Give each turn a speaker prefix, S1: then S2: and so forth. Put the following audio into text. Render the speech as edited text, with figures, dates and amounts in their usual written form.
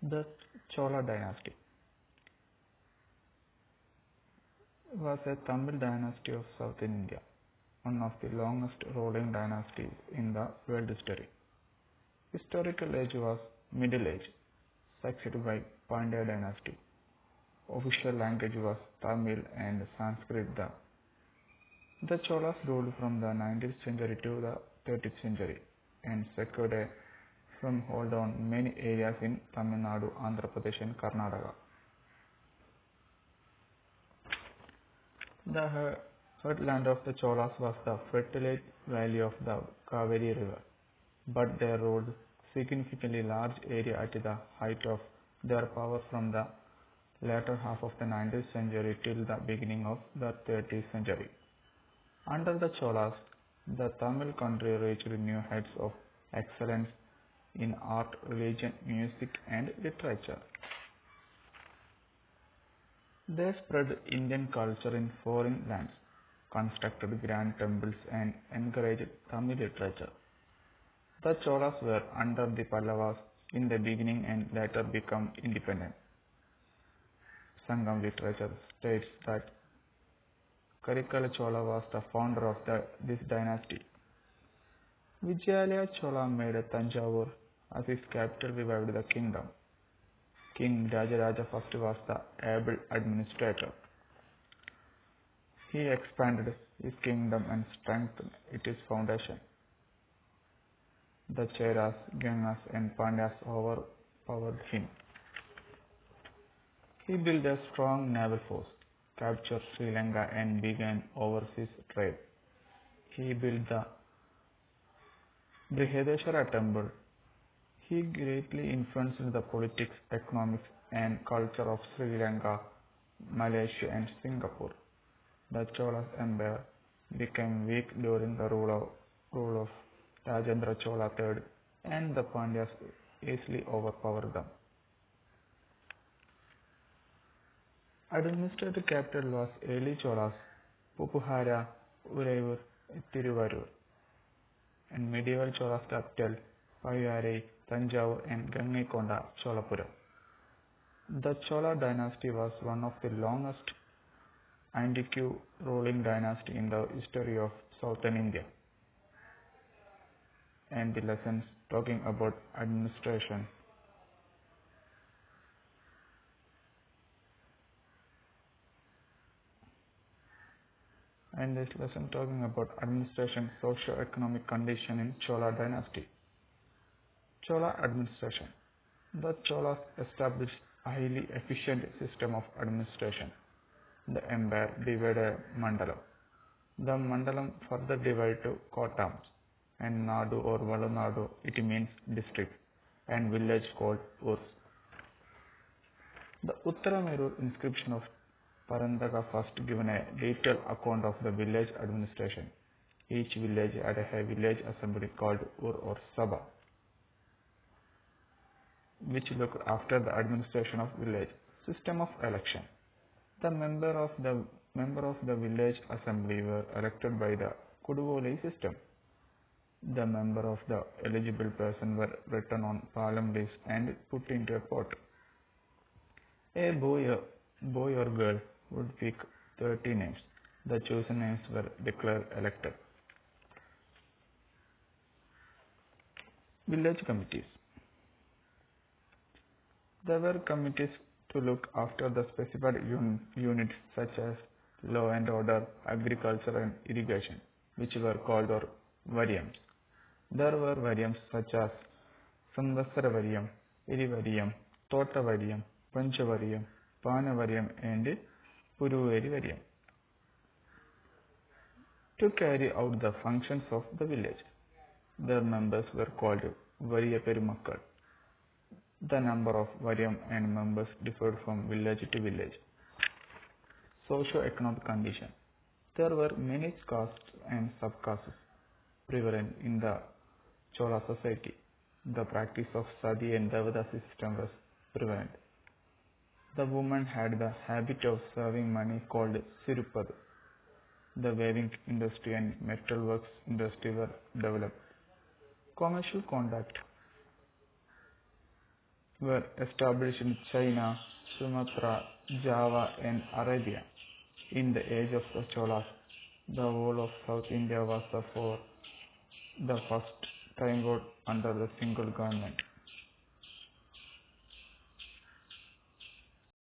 S1: The Chola dynasty was a Tamil dynasty of South India, one of the longest ruling dynasties in the world history. Historical age was Middle Age, succeeded by Pandya dynasty. Official language was Tamil and Sanskrit. The Cholas ruled from the 19th century to the 30th century and secured a firm hold on many areas in Tamil Nadu, Andhra Pradesh and Karnataka. The heartland of the Cholas was the fertile valley of the Kaveri river, but they ruled significantly large area at the height of their power from the latter half of the 19th century till the beginning of the 30th century. Under the Cholas, the Tamil country reached new heights of excellence in art, religion, music and literature. They spread Indian culture in foreign lands, constructed grand temples and encouraged Tamil literature. The Cholas were under the Pallavas in the beginning and later become independent. Sangam literature states that Karikala Chola was the founder of this dynasty. Vijayalaya Chola made Tanjavur as his capital, revived the kingdom. King Rajaraja I was the able administrator. He expanded his kingdom and strengthened its foundation. The Cheras, Gangas and Pandyas overpowered him. He built a strong naval force, captured Sri Lanka and began overseas trade. He built the Brihadeshwara temple. He greatly influenced the politics, economics and culture of Sri Lanka, Malaysia and Singapore. The Chola Empire became weak during the rule of Rajendra Chola III and the Pandyas easily overpowered them. Administrative capital was early Cholas, Pupuhara, Uraiyur, Tiruvarur, and medieval Cholas capital Payyarai, Tanjavur and Gangaikonda, Cholapuram. The Chola dynasty was one of the longest antique ruling dynasty in the history of southern India. And the lessons talking about administration. And this lesson talking about administration, socio-economic condition in Chola dynasty. Chola administration. The Cholas established a highly efficient system of administration. The empire divided a mandalam. The mandalam further divided to kotams, and Nadu or Valunadu it means district, and village called urs. The Uttaramerur inscription of Parandaka first given a detailed account of the village administration. Each village had a village assembly called Ur or Sabha, which looked after the administration of village. System of election. The member of the village assembly were elected by the Kuduvoli system. The member of the eligible person were written on palm leaves and put into a pot. A boy or girl would pick 30 names. The chosen names were declared elected. Village committees. There were committees to look after the specified units such as law and order, agriculture and irrigation, which were called or variams. There were variams such as Samvatsara Variyam, Irivariyam, Tota Variyam, Panchavariyam, Panavariyam and Puruveri Variyam to carry out the functions of the village. Their members were called Variya Perumakkal. The number of Variyam and members differed from village to village. Socio-economic condition. There were many castes and subcastes prevalent in the Chola society. The practice of sati and devadasi system was prevalent. The woman had the habit of serving money called sirupadu. The weaving industry and metalworks industry were developed. Commercial conduct. were established in China, Sumatra, Java and Arabia. In the age of the Cholas, the whole of South India was for the first time ruled under the single government.